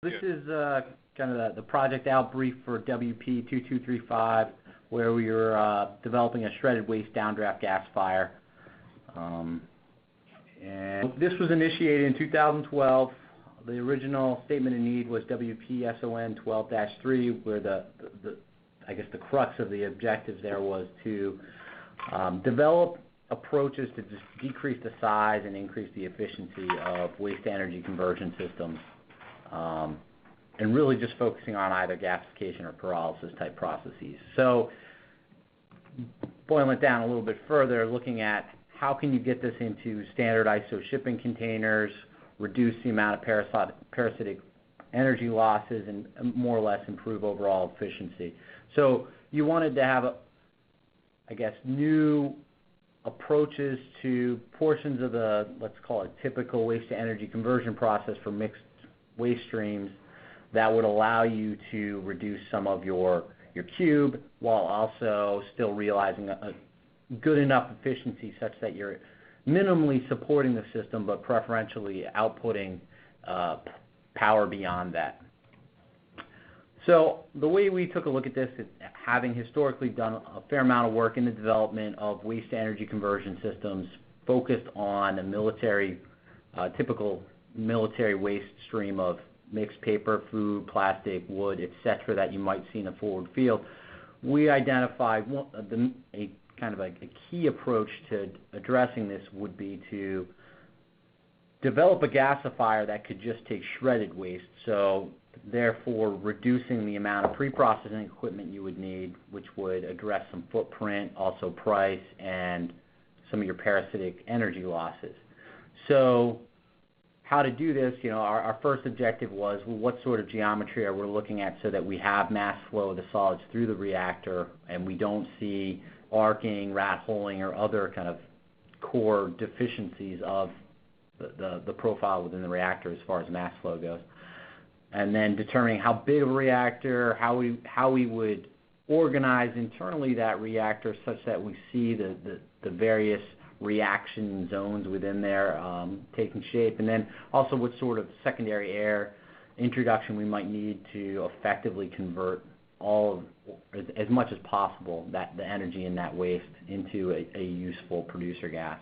This is kind of the project out brief for WP2235, where we were developing a shredded waste downdraft gasifier. And this was initiated in 2012. The original statement of need was WPSON 12-3, where I guess the crux of the objective there was to develop approaches to just decrease the size and increase the efficiency of waste energy conversion systems, and really just focusing on either gasification or pyrolysis type processes. So boiling it down a little bit further, looking at how can you get this into standard ISO shipping containers, reduce the amount of parasitic energy losses, and more or less improve overall efficiency. So you wanted to have, I guess, new approaches to portions of the, let's call it, typical waste to energy conversion process for mixed waste streams that would allow you to reduce some of your cube while also still realizing a good enough efficiency such that you're minimally supporting the system but preferentially outputting power beyond that. So the way we took a look at this is, having historically done a fair amount of work in the development of waste to energy conversion systems focused on a military, typical military waste stream of mixed paper, food, plastic, wood, etc. that you might see in a forward field, we identified a kind of a key approach to addressing this would be to develop a gasifier that could just take shredded waste, so therefore reducing the amount of pre-processing equipment you would need, which would address some footprint, also price, and some of your parasitic energy losses. So how to do this, our first objective was, well, what sort of geometry are we looking at so that we have mass flow of the solids through the reactor and we don't see arcing, rat holing, or other kind of core deficiencies of the profile within the reactor as far as mass flow goes. And then determining how big of a reactor, how we would organize internally that reactor such that we see the various reaction zones within there taking shape, and then also what sort of secondary air introduction we might need to effectively convert as much as possible the energy in that waste into a useful producer gas.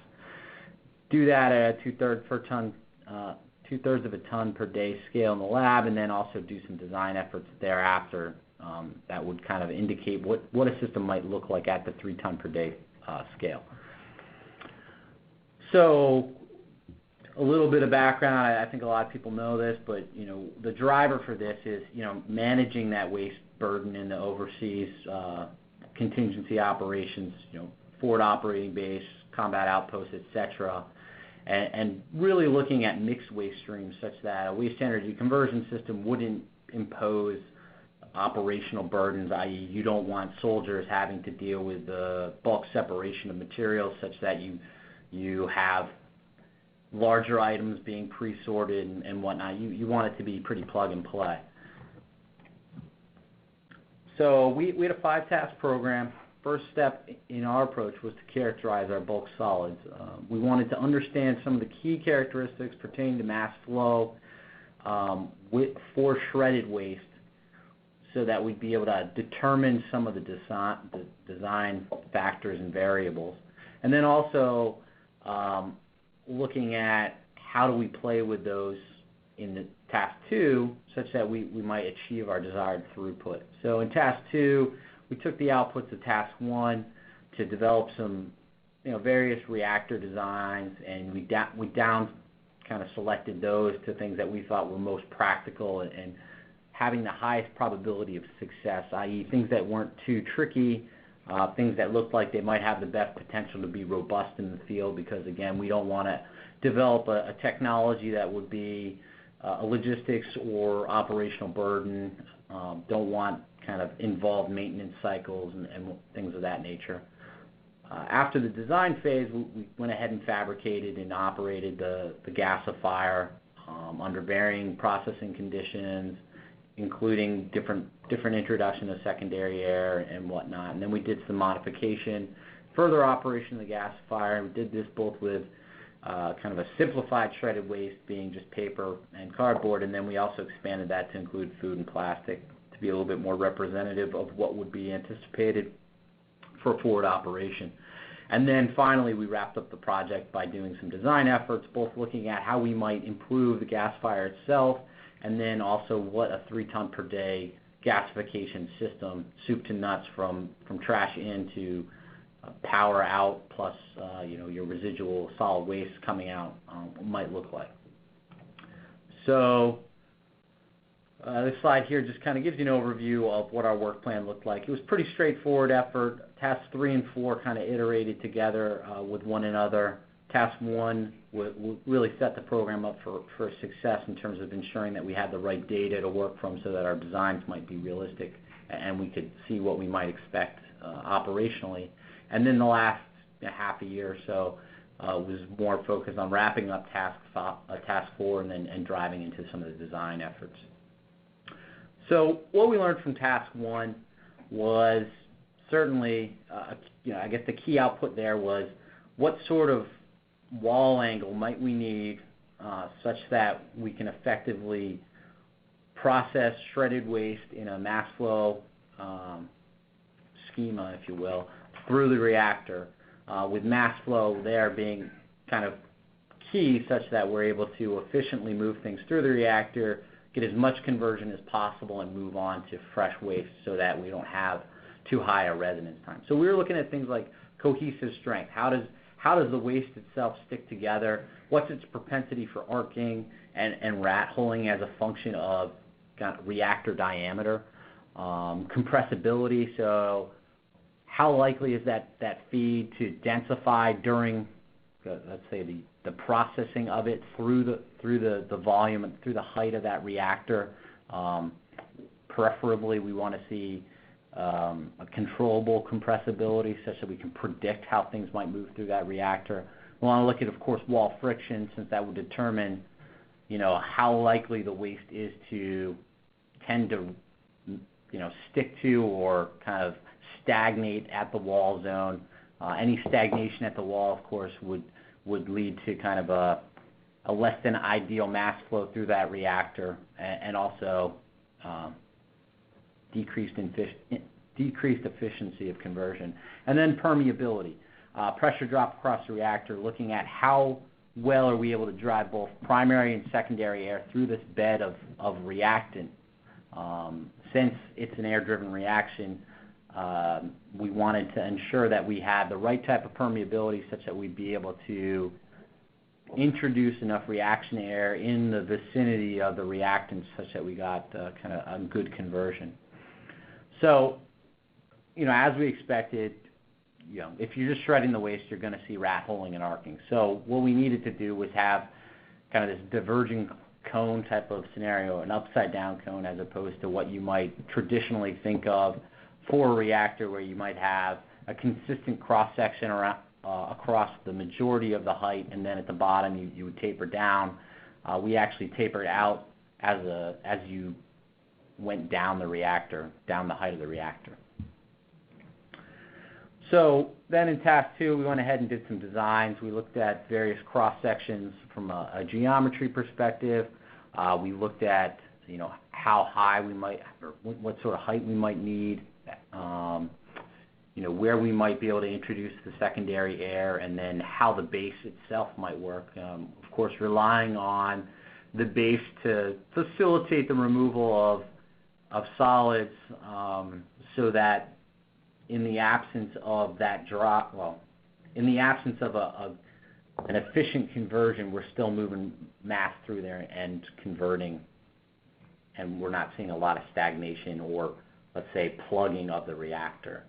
Do that at a 2/3 of a ton per day scale in the lab, and then also do some design efforts thereafter that would kind of indicate what a system might look like at the 3 ton per day scale. So a little bit of background, I think a lot of people know this, but the driver for this is managing that waste burden in the overseas contingency operations, forward operating base, combat outposts, etc., and really looking at mixed waste streams such that a waste energy conversion system wouldn't impose operational burdens, i.e. you don't want soldiers having to deal with the bulk separation of materials such that you have larger items being pre-sorted and whatnot. You want it to be pretty plug and play. So we had a 5-task program. First step in our approach was to characterize our bulk solids. We wanted to understand some of the key characteristics pertaining to mass flow for shredded waste so that we'd be able to determine some of the design factors and variables. And then also looking at how do we play with those in the task 2 such that we might achieve our desired throughput. So in task 2, we took the outputs of task 1 to develop some various reactor designs, and we down kind of selected those to things that we thought were most practical and having the highest probability of success, i.e. things that weren't too tricky, things that looked like they might have the best potential to be robust in the field, because again, we don't want to develop a technology that would be a logistics or operational burden, don't want kind of involved maintenance cycles and things of that nature. After the design phase, we went ahead and fabricated and operated the gasifier under varying processing conditions, including different introduction of secondary air and whatnot. And then we did some modification, further operation of the gasifier, and we did this both with kind of a simplified shredded waste being just paper and cardboard, and then we also expanded that to include food and plastic to be a little bit more representative of what would be anticipated for forward operation. And then finally, we wrapped up the project by doing some design efforts, both looking at how we might improve the gasifier itself, and then also what a 3-ton per day gasification system, soup to nuts, from trash in to power out, plus your residual solid waste coming out, might look like. So this slide here just kind of gives you an overview of what our work plan looked like. It was a pretty straightforward effort. Tasks 3 and 4 kind of iterated together with one another. Task 1 would really set the program up for success in terms of ensuring that we had the right data to work from so that our designs might be realistic and we could see what we might expect operationally. And then the last half a year or so was more focused on wrapping up task 4 and driving into some of the design efforts. So what we learned from task 1 was certainly, I guess the key output there was what sort of wall angle might we need such that we can effectively process shredded waste in a mass flow schema, if you will, through the reactor, with mass flow there being kind of key such that we're able to efficiently move things through the reactor, get as much conversion as possible, and move on to fresh waste so that we don't have too high a residence time. So we were looking at things like cohesive strength. How does the waste itself stick together? What's its propensity for arcing and rat holing as a function of kind of reactor diameter? Compressibility, so how likely is that feed to densify during, let's say, the processing of it through the volume and through the height of that reactor? Preferably, we want to see a controllable compressibility such that we can predict how things might move through that reactor. We want to look at, of course, wall friction, since that would determine, how likely the waste is to tend to, stick to or kind of stagnate at the wall zone. Any stagnation at the wall, of course, would lead to kind of a less than ideal mass flow through that reactor, and also decreased efficiency of conversion. And then permeability. Pressure drop across the reactor, looking at how well are we able to drive both primary and secondary air through this bed of reactant. Since it's an air-driven reaction, we wanted to ensure that we had the right type of permeability such that we'd be able to introduce enough reaction air in the vicinity of the reactants such that we got kind of a good conversion. So, as we expected, if you're just shredding the waste, you're going to see rat holing and arcing. So what we needed to do was have kind of this diverging cone type of scenario, an upside-down cone, as opposed to what you might traditionally think of for a reactor, where you might have a consistent cross-section across the majority of the height, and then at the bottom you would taper down. We actually tapered out as you went down the reactor, down the height of the reactor. So then in task 2, we went ahead and did some designs. We looked at various cross-sections from a geometry perspective. We looked at, how high we might, or what sort of height we might need, where we might be able to introduce the secondary air, and then how the base itself might work. Of course, relying on the base to facilitate the removal of solids, so that in the absence of that drop, in the absence of an efficient conversion, we're still moving mass through there and converting, and we're not seeing a lot of stagnation or, let's say, plugging of the reactor.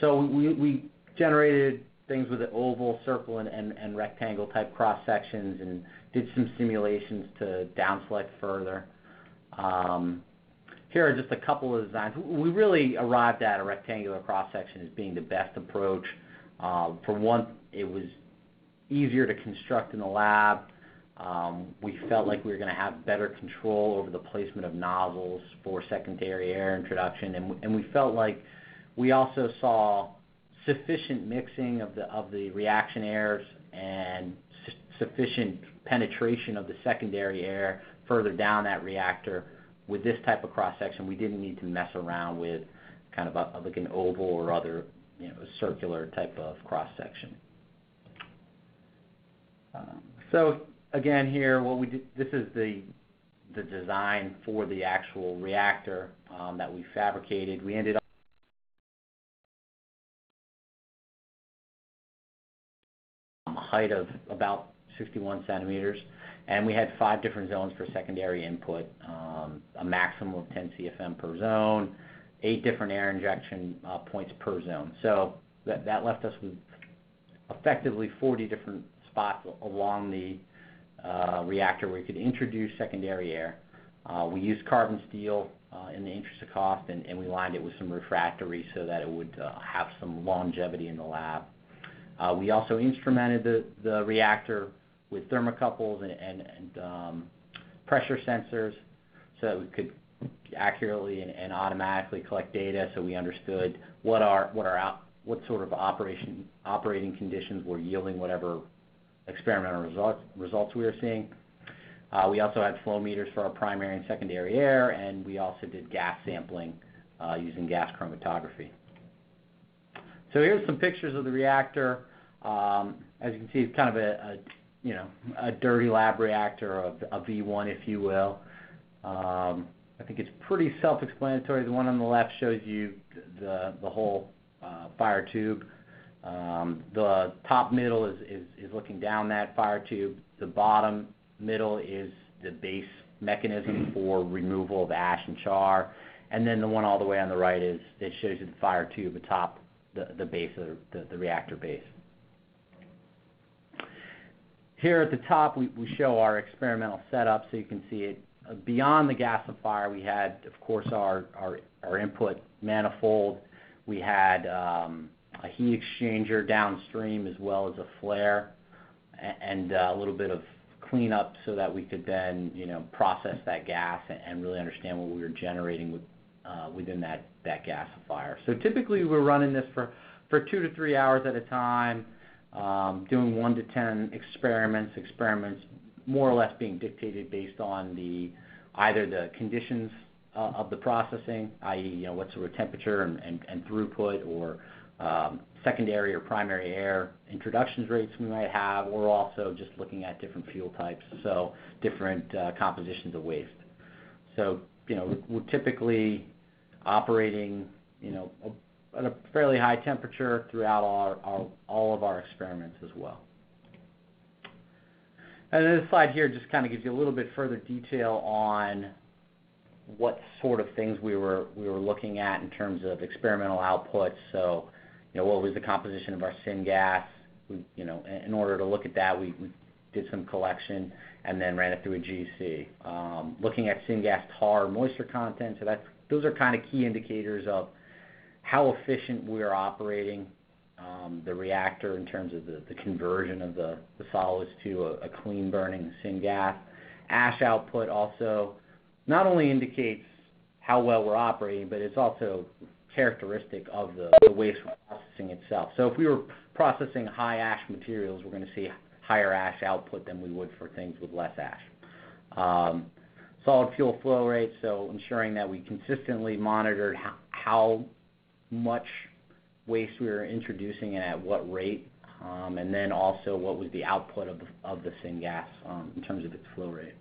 So we generated things with the oval, circle, and rectangle type cross sections, and did some simulations to down select further. Here are just a couple of designs. We really arrived at a rectangular cross section as being the best approach. For one, it was easier to construct in the lab. We felt like we were going to have better control over the placement of nozzles for secondary air introduction, and we felt like we also saw sufficient mixing of the reaction airs and sufficient penetration of the secondary air further down that reactor. With this type of cross-section, we didn't need to mess around with kind of like an oval or other, circular type of cross-section. So again here, what we did, this is the design for the actual reactor that we fabricated. We ended up a height of about 61 centimeters, and we had 5 different zones for secondary input, a maximum of 10 CFM per zone, 8 different air injection points per zone. So that left us with effectively 40 different spots along the reactor where we could introduce secondary air. We used carbon steel in the interest of cost, and we lined it with some refractory so that it would have some longevity in the lab. We also instrumented the reactor with thermocouples and pressure sensors so that we could accurately and automatically collect data, so we understood what sort of operating conditions were yielding whatever experimental results we were seeing. We also had flow meters for our primary and secondary air, and we also did gas sampling using gas chromatography. So here's some pictures of the reactor. As you can see, it's kind of a dirty lab reactor, a V1, if you will. I think it's pretty self-explanatory. The one on the left shows you the whole fire tube. The top middle is looking down that fire tube. The bottom middle is the base mechanism for removal of ash and char. And then the one all the way on the right it shows you the fire tube atop the base of the reactor base. Here at the top, we show our experimental setup, so you can see it. Beyond the gasifier, we had, of course, our input manifold. We had a heat exchanger downstream, as well as a flare, and a little bit of cleanup so that we could then, process that gas and really understand what we were generating within that gasifier. So typically, we're running this for 2 to 3 hours at a time. Doing 1 to 10 experiments more or less being dictated based on either the conditions of the processing, i.e., what sort of temperature and throughput, or secondary or primary air introductions rates we might have, or also just looking at different fuel types, so different compositions of waste. So, we're typically operating, at a fairly high temperature throughout all of our experiments as well. And this slide here just kind of gives you a little bit further detail on what sort of things we were looking at in terms of experimental outputs. So, what was the composition of our syngas? In order to look at that, we did some collection and then ran it through a GC. Looking at syngas tar moisture content, so those are kind of key indicators of how efficient we are operating the reactor in terms of the conversion of the solids to a clean burning syngas. Ash output also not only indicates how well we're operating, but it's also characteristic of the waste processing itself. So if we were processing high ash materials, we're going to see higher ash output than we would for things with less ash. Solid fuel flow rate, so ensuring that we consistently monitored how much waste we were introducing and at what rate, and then also what was the output of the syngas in terms of its flow rate.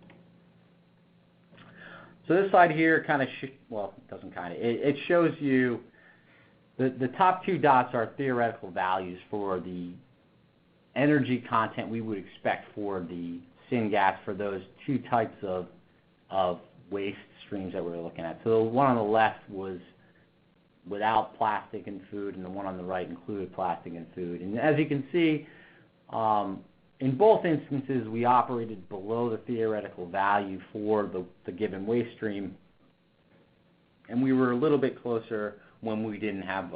So this slide here it shows you the top 2 dots are theoretical values for the energy content we would expect for the syngas for those 2 types of waste streams that we were looking at. So the one on the left was without plastic and food, and the one on the right included plastic and food. And as you can see, in both instances, we operated below the theoretical value for the given waste stream, and we were a little bit closer when we didn't have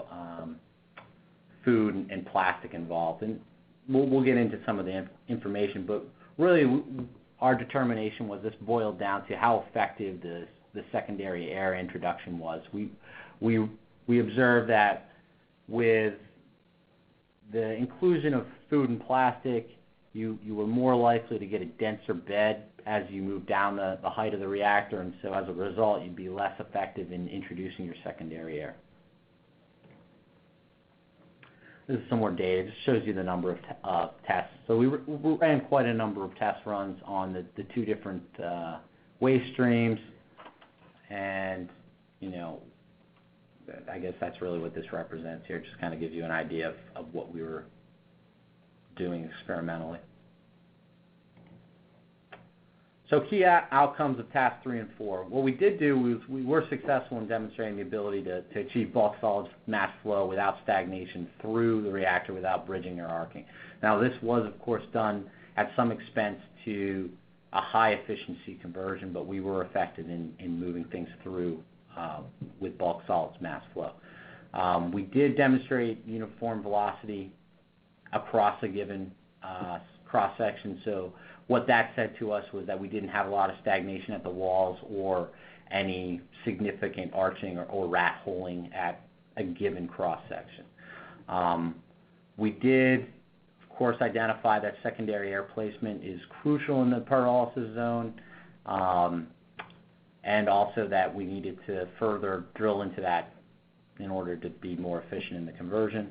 food and plastic involved. And we'll get into some of the information, but really our determination was this boiled down to how effective the secondary air introduction was. We observed that with the inclusion of food and plastic, you were more likely to get a denser bed as you move down the height of the reactor, and so as a result, you'd be less effective in introducing your secondary air. This is some more data. It just shows you the number of tests. So we ran quite a number of test runs on the two different waste streams, and I guess that's really what this represents here. It just kind of gives you an idea of what we were doing experimentally. So key outcomes of task 3 and 4. What we did do was we were successful in demonstrating the ability to achieve bulk solids mass flow without stagnation through the reactor without bridging or arcing. Now this was of course done at some expense to a high efficiency conversion, but we were effective in moving things through with bulk solids mass flow. We did demonstrate uniform velocity across a given cross section. So what that said to us was that we didn't have a lot of stagnation at the walls or any significant arching or rat holing at a given cross section. We did, of course, identify that secondary air placement is crucial in the pyrolysis zone, and also that we needed to further drill into that in order to be more efficient in the conversion.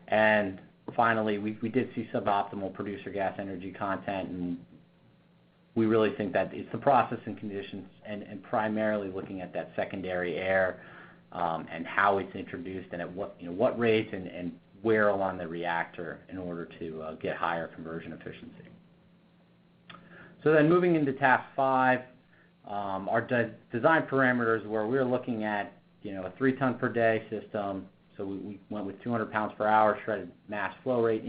And finally, we did see suboptimal producer gas energy content, and we really think that it's the processing conditions and primarily looking at that secondary air and how it's introduced and at what rates and where along the reactor in order to get higher conversion efficiency. So then moving into task 5, our design parameters where we're looking at a 3 ton per day system. So we went with 200 pounds per hour shredded mass flow rate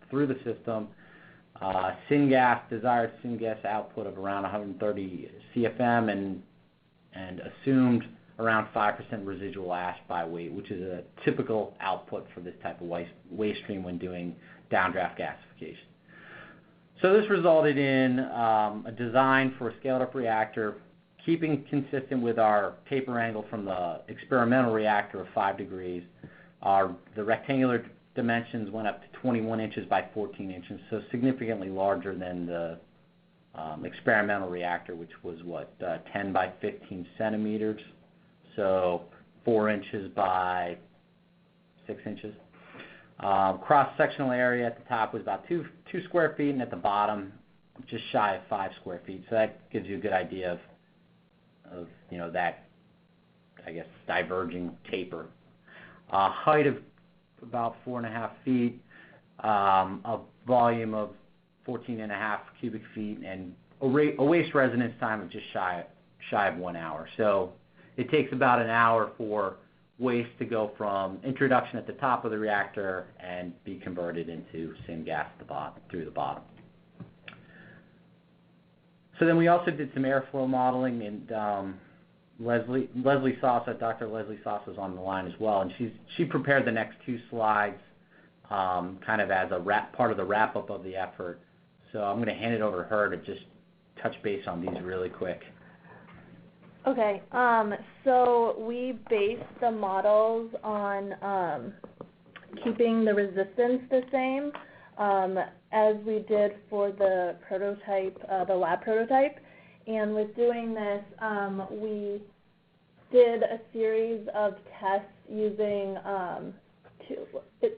through the system. Desired syngas output of around 130 CFM and assumed around 5% residual ash by weight, which is a typical output for this type of waste stream when doing downdraft gasification. So this resulted in a design for a scaled-up reactor, keeping consistent with our taper angle from the experimental reactor of 5 degrees. The rectangular dimensions went up to 21 inches by 14 inches, so significantly larger than the experimental reactor, which was 10 by 15 centimeters, so 4 inches by 6 inches. Cross-sectional area at the top was about 2 square feet, and at the bottom, just shy of 5 square feet. So that gives you a good idea of that, I guess, diverging taper. Height of about 4.5 feet, a volume of 14.5 cubic feet, and a waste residence time of just shy of 1 hour. So it takes about an hour for waste to go from introduction at the top of the reactor and be converted into syngas through the bottom. So then we also did some airflow modeling, and Leslie Sauce, Dr. Leslie Sauce is on the line as well, and she prepared the next 2 slides kind of as a part of the wrap-up of the effort. So I'm going to hand it over to her to just touch base on these really quick. Okay, so we based the models on keeping the resistance the same as we did for the prototype, the lab prototype. And with doing this, we did a series of tests using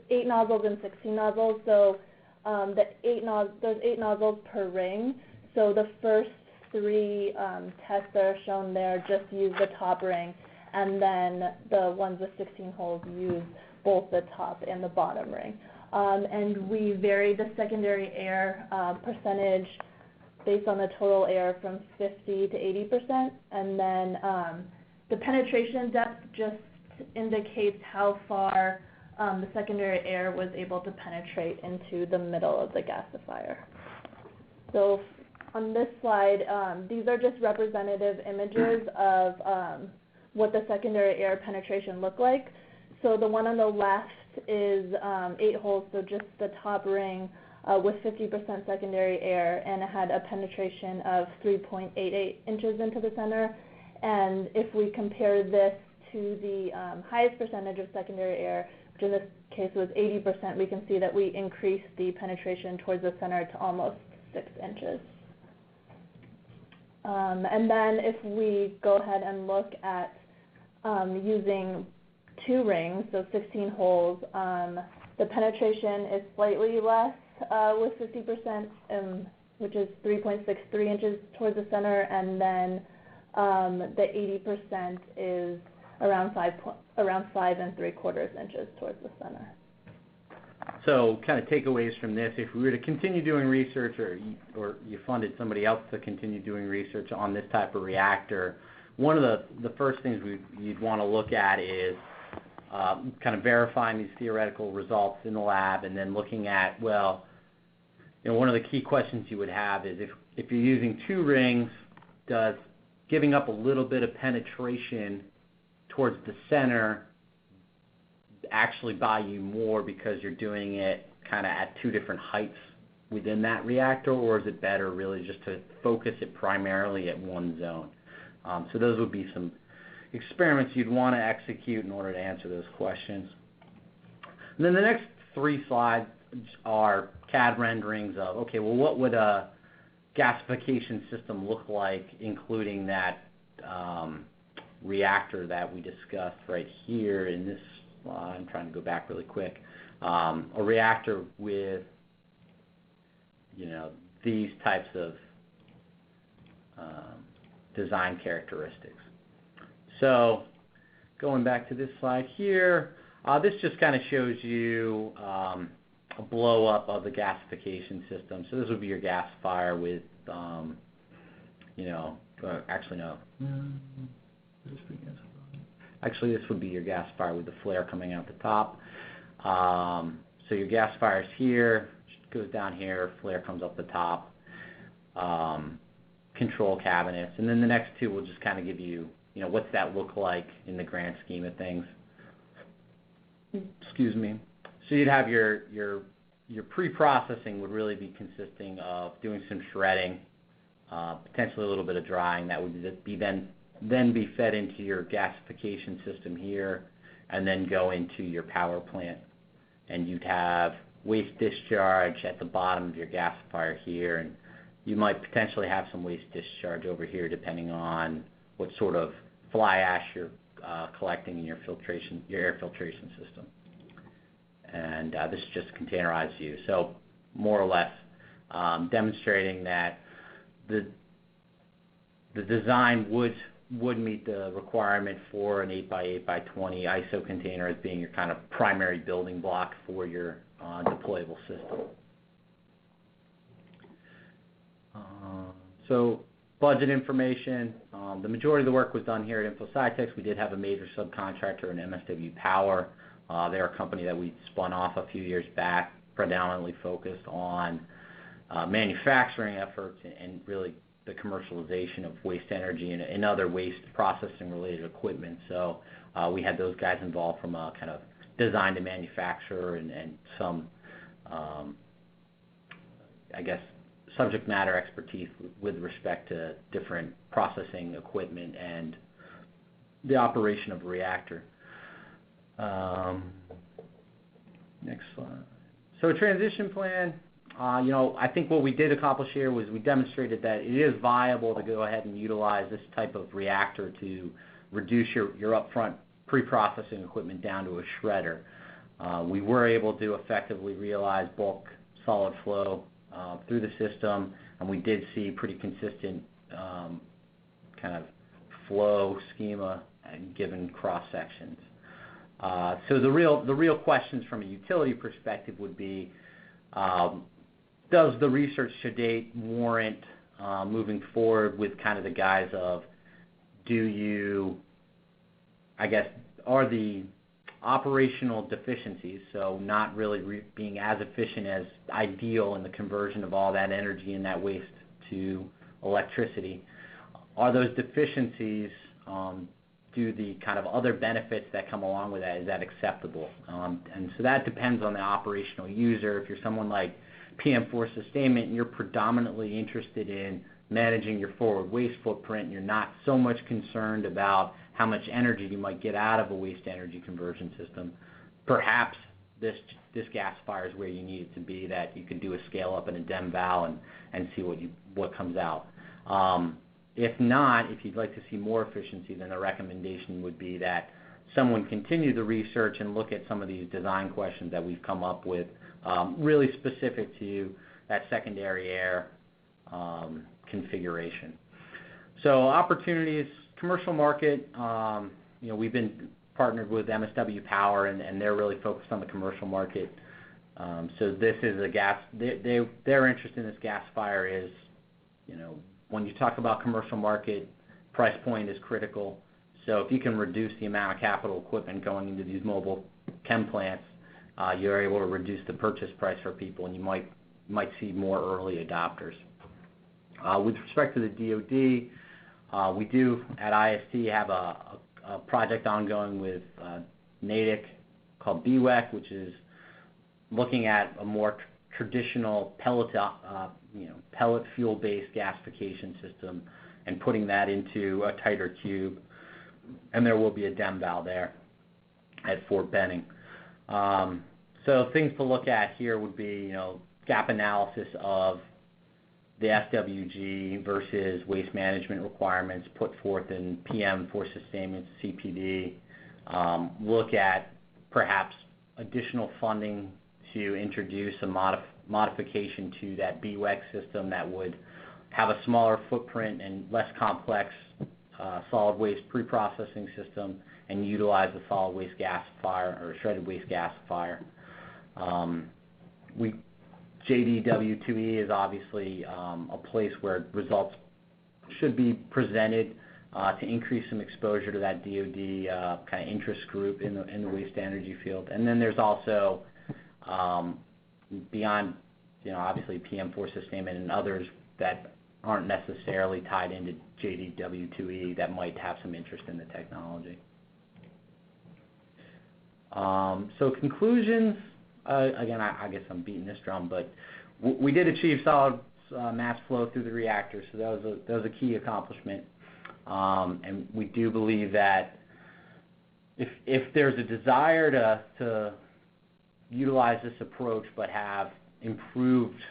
8 nozzles and 16 nozzles. So there's 8 nozzles per ring. So the first 3 tests that are shown there just use the top ring, and then the ones with 16 holes use both the top and the bottom ring. And we varied the secondary air percentage based on the total air from 50 to 80%, and then the penetration depth just indicates how far the secondary air was able to penetrate into the middle of the gasifier. So on this slide, these are just representative images of what the secondary air penetration looked like. So the one on the left is 8 holes, so just the top ring with 50% secondary air, and it had a penetration of 3.88 inches into the center. And if we compare this to the highest percentage of secondary air, which in this case was 80%, we can see that we increased the penetration towards the center to almost 6 inches. And then if we go ahead and look at using 2 rings, so 16 holes, the penetration is slightly less with 50%, which is 3.63 inches towards the center, and then the 80% is around 5 3/4 inches towards the center. So kind of takeaways from this, if we were to continue doing research or you funded somebody else to continue doing research on this type of reactor, one of the first things you'd want to look at is kind of verifying these theoretical results in the lab, and then looking at, well, one of the key questions you would have is if you're using 2 rings, does giving up a little bit of penetration towards the center actually buy you more because you're doing it kind of at 2 different heights within that reactor, or is it better really just to focus it primarily at one zone? So those would be some experiments you'd want to execute in order to answer those questions. And then the next 3 slides are CAD renderings of, okay, well, what would a gasification system look like, including that reactor that we discussed right here in this slide. I'm trying to go back really quick. A reactor with, these types of design characteristics. So going back to this slide here, this just kind of shows you a blow up of the gasification system. So this would be your gasifier with, actually no. Actually, this would be your gasifier with the flare coming out the top. So your gasifier is here, goes down here, flare comes up the top. Control cabinets, and then the next 2 will just kind of give you, what's that look like in the grand scheme of things. Excuse me. So you'd have your pre-processing would really be consisting of doing some shredding, potentially a little bit of drying. That would be then be fed into your gasification system here, and then go into your power plant. And you'd have waste discharge at the bottom of your gasifier here, and you might potentially have some waste discharge over here depending on what sort of fly ash you're collecting in your air filtration system. And this is just a containerized view. So more or less demonstrating that the design would meet the requirement for an 8x8x20 ISO container as being your kind of primary building block for your deployable system. So budget information, the majority of the work was done here at InfoSciTex. We did have a major subcontractor in MSW Power. They're a company that we spun off a few years back, predominantly focused on manufacturing efforts and really the commercialization of waste energy and other waste processing related equipment. So we had those guys involved from a kind of design to manufacture and some, subject matter expertise with respect to different processing equipment and the operation of a reactor. Next slide. So a transition plan. I think what we did accomplish here was we demonstrated that it is viable to go ahead and utilize this type of reactor to reduce your upfront pre-processing equipment down to a shredder. We were able to effectively realize bulk solid flow through the system, and we did see pretty consistent kind of flow schema given cross sections. So the real questions from a utility perspective would be, does the research to date warrant moving forward with kind of the guise of, are the operational deficiencies, so not really being as efficient as ideal in the conversion of all that energy and that waste to electricity, are those deficiencies due to the kind of other benefits that come along with that, is that acceptable? And so that depends on the operational user. If you're someone like PM4 Sustainment and you're predominantly interested in managing your forward waste footprint, and you're not so much concerned about how much energy you might get out of a waste energy conversion system, perhaps this gasifier is where you need it to be, that you could do a scale up in a DEM val and see what comes out. If not, if you'd like to see more efficiency, then the recommendation would be that someone continue the research and look at some of these design questions that we've come up with, really specific to that secondary air configuration. So opportunities, commercial market, we've been partnered with MSW Power, and they're really focused on the commercial market. So this is a gas, their interest in this gasifier is, when you talk about commercial market, price point is critical. So if you can reduce the amount of capital equipment going into these mobile chem plants, you're able to reduce the purchase price for people, and you might see more early adopters. With respect to the DOD, we do at IST have a project ongoing with NATIC called BWEC, which is looking at a more traditional pellet fuel-based gasification system and putting that into a tighter cube. And there will be a DEM val there at Fort Benning. So things to look at here would be, gap analysis of the SWG versus waste management requirements put forth in PM for sustainment CPD. Look at perhaps additional funding to introduce a modification to that BWEC system that would have a smaller footprint and less complex solid waste pre-processing system and utilize the solid waste gasifier or shredded waste gasifier. JDW2E is obviously a place where results should be presented to increase some exposure to that DOD kind of interest group in the waste energy field. And then there's also beyond, obviously PM4 sustainment and others that aren't necessarily tied into JDW2E that might have some interest in the technology. So conclusions, again, I guess I'm beating this drum, but we did achieve solid mass flow through the reactor, so that was a key accomplishment. And we do believe that if there's a desire to utilize this approach but have improved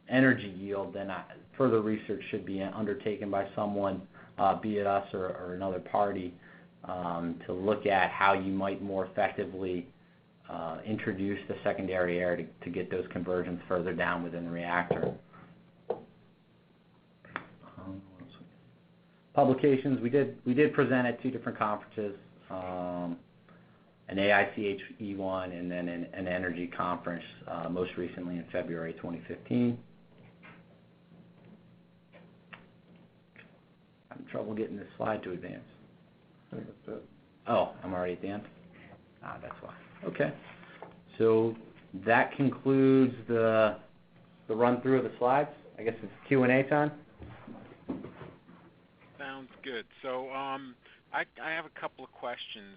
energy yield, then further research should be undertaken by someone, be it us or another party, to look at how you might more effectively introduce the secondary air to get those conversions further down within the reactor. Publications, we did present at two different conferences, an AICHE one and then an energy conference, most recently in February 2015. Having trouble getting this slide to advance. I think that's it. Oh, I'm already at the end? That's why. Okay. So that concludes the run-through of the slides. I guess it's Q&A time. Sounds good. So I have a couple of questions.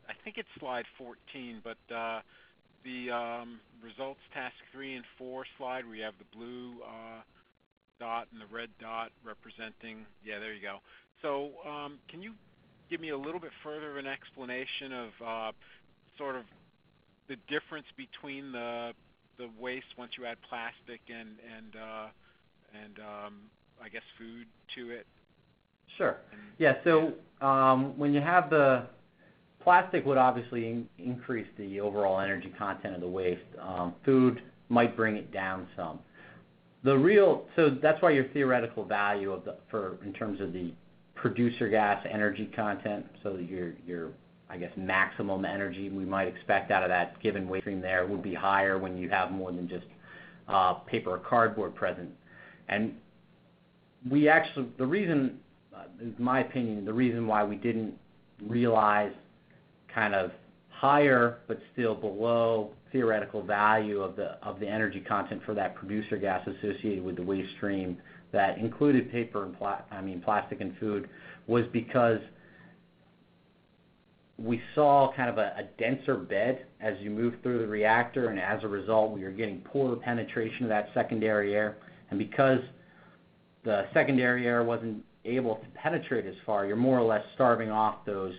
I think it's slide 14, but the results task 3 and 4 slide where you have the blue dot and the red dot representing, yeah, there you go. So can you give me a little bit further of an explanation of sort of the difference between the waste once you add plastic and I guess food to it? Sure. Yeah, so when you have the plastic would obviously increase the overall energy content of the waste. Food might bring it down some. So that's why your theoretical value of in terms of the producer gas energy content, so your I guess maximum energy we might expect out of that given waste stream there would be higher when you have more than just paper or cardboard present. And we actually, the reason, in my opinion, the reason why we didn't realize kind of higher but still below theoretical value of the energy content for that producer gas associated with the waste stream that included paper and plastic and food was because we saw kind of a denser bed as you move through the reactor, and as a result we were getting poorer penetration of that secondary air. And because the secondary air wasn't able to penetrate as far, you're more or less starving off those,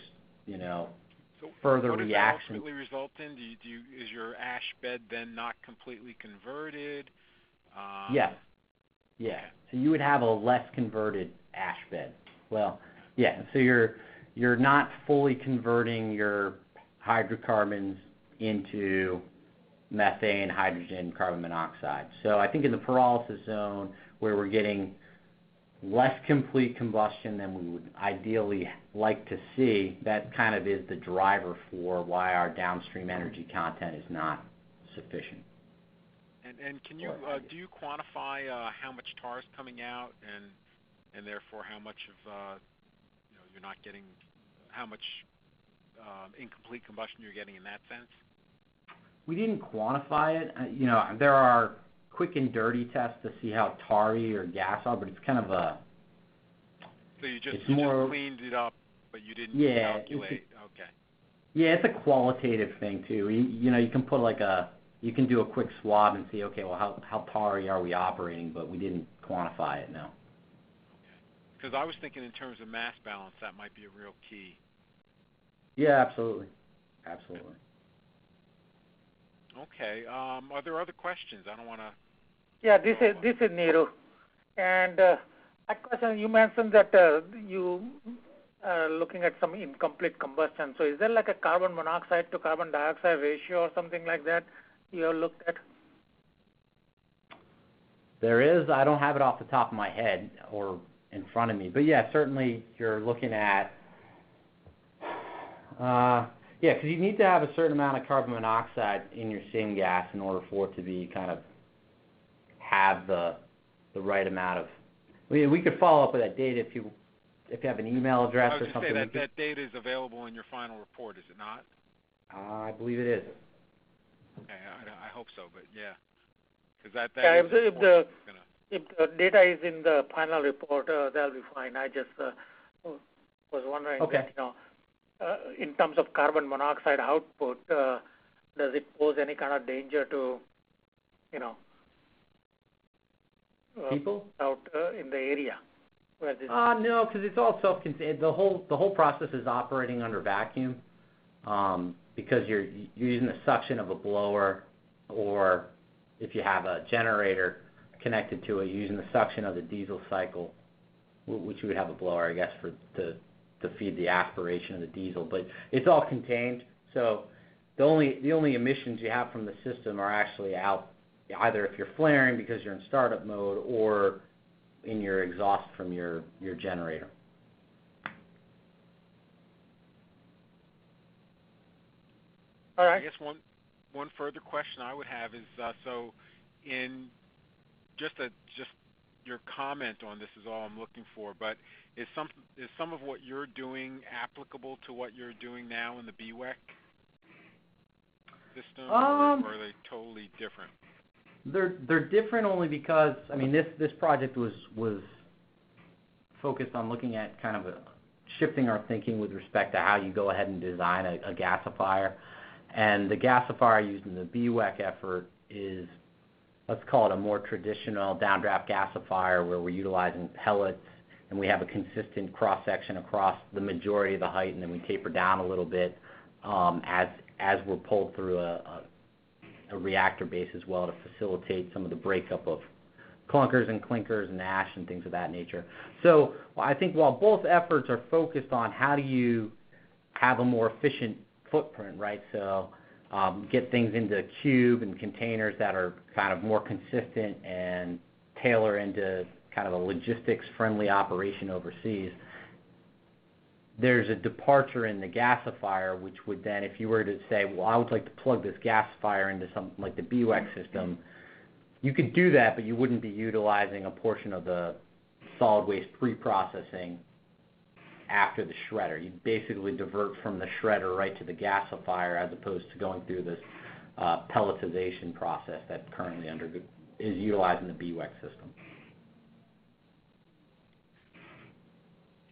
So further what does reaction. that ultimately result in? Is your ash bed then not completely converted? Yes. Yeah. So you would have a less converted ash bed. Well, yeah. So you're not fully converting your hydrocarbons into methane, hydrogen, carbon monoxide. So I think in the pyrolysis zone where we're getting less complete combustion than we would ideally like to see, that kind of is the driver for why our downstream energy content is not sufficient. And can you do you quantify how much tar is coming out, and therefore how much of you're not getting, how much incomplete combustion you're getting in that sense? We didn't quantify it. There are quick and dirty tests to see how tarry or gas are, but it's kind of a. So you just more, cleaned it up, but you didn't calculate. Okay. Yeah, it's a qualitative thing too. You can put you can do a quick swab and see, okay, well, how tarry are we operating, but we didn't quantify it, no. Okay. Because I was thinking in terms of mass balance, that might be a real key. Yeah, absolutely. Absolutely. Okay. Are there other questions? I don't want to. Yeah, this is Neeru, and a question. You mentioned that you are looking at some incomplete combustion. So is there like a carbon monoxide to carbon dioxide ratio or something like that you have looked at? There is. I don't have it off the top of my head or in front of me, but yeah, certainly you're looking at. Yeah, because you need to have a certain amount of carbon monoxide in your syngas in order for it to be kind of have the right amount of. We could follow up with that data if you have an email address or something. I was going to say that data is available in your final report, is it not? I believe it is. Okay, I hope so, but yeah, because that yeah, is if the data is in the final report, that'll be fine. I just was wondering okay. that, in terms of carbon monoxide output, does it pose any kind of danger to, people out in the area? No, because it's all self-contained. The whole process is operating under vacuum, because you're using the suction of a blower, or if you have a generator connected to it, you're using the suction of the diesel cycle, which you would have a blower, I guess, to feed the aspiration of the diesel. But it's all contained, so the only emissions you have from the system are actually out, either if you're flaring because you're in startup mode, or in your exhaust from your generator. All right. I guess one further question I would have is so in just your comment on this is all I'm looking for, but is some of what you're doing applicable to what you're doing now in the BWEC system, or are they totally different? They're different only because, I mean, this project was focused on looking at kind of shifting our thinking with respect to how you go ahead and design a gasifier. And the gasifier used in the BWEC effort is, let's call it a more traditional downdraft gasifier, where we're utilizing pellets and we have a consistent cross-section across the majority of the height, and then we taper down a little bit as we're pulled through a reactor base as well, to facilitate some of the breakup of clunkers and clinkers and ash and things of that nature. So I think while both efforts are focused on how do you have a more efficient footprint, right? So get things into cube and containers that are kind of more consistent and tailor into kind of a logistics-friendly operation overseas. There's a departure in the gasifier, which would then, if you were to say, well, I would like to plug this gasifier into something like the BWEC system, you could do that, but you wouldn't be utilizing a portion of the solid waste pre-processing after the shredder. You'd basically divert from the shredder right to the gasifier, as opposed to going through this pelletization process that currently is utilized in the BWEC system.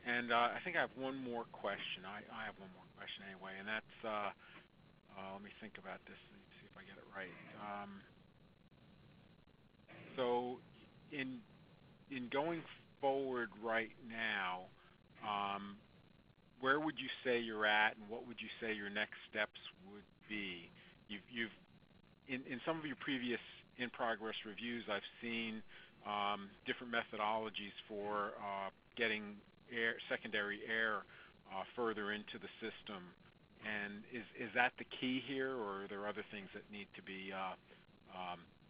And I think I have one more question. I have one more question anyway, and that's, let me think about this and see if I get it right. So in going forward right now, where would you say you're at, and what would you say your next steps would be? You've in some of your previous in-progress reviews, I've seen different methodologies for getting secondary air further into the system. And is that the key here, or are there other things that need to be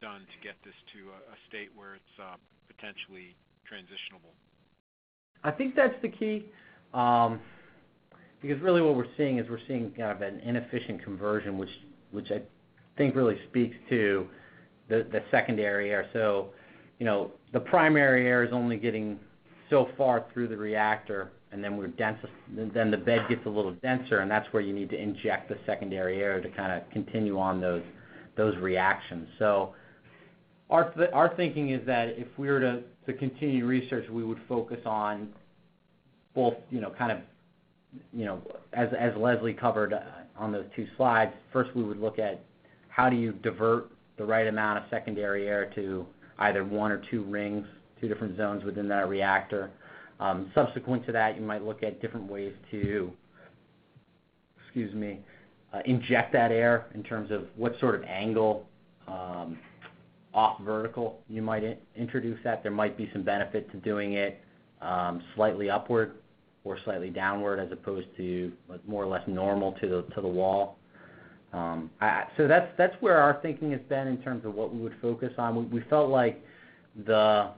done to get this to a state where it's potentially transitionable? I think that's the key, because really what we're seeing is kind of an inefficient conversion, which I think really speaks to the secondary air. So, the primary air is only getting so far through the reactor, and then then the bed gets a little denser, and that's where you need to inject the secondary air to kind of continue on those reactions. So our thinking is that if we were to continue research, we would focus on both, as Leslie covered on those two slides. First, we would look at how do you divert the right amount of secondary air to either one or two rings, two different zones within that reactor. Subsequent to that, you might look at different ways to, inject that air in terms of what sort of angle off vertical you might introduce that. There might be some benefit to doing it slightly upward or slightly downward, as opposed to more or less normal to the wall. So that's where our thinking has been in terms of what we would focus on. We felt like the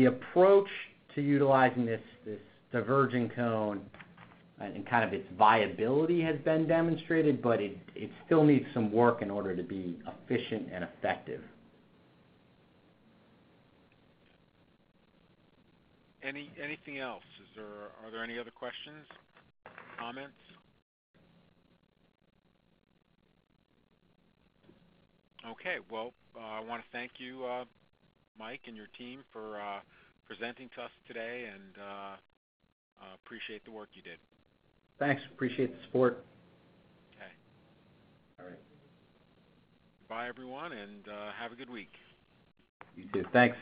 approach to utilizing this diverging cone and kind of its viability has been demonstrated, but it still needs some work in order to be efficient and effective. Anything else? Are there any other questions, comments? Okay, well, I want to thank you, Mike, and your team for presenting to us today, and appreciate the work you did. Thanks. Appreciate the support. Okay. All right. Bye, everyone, and have a good week. You too. Thanks.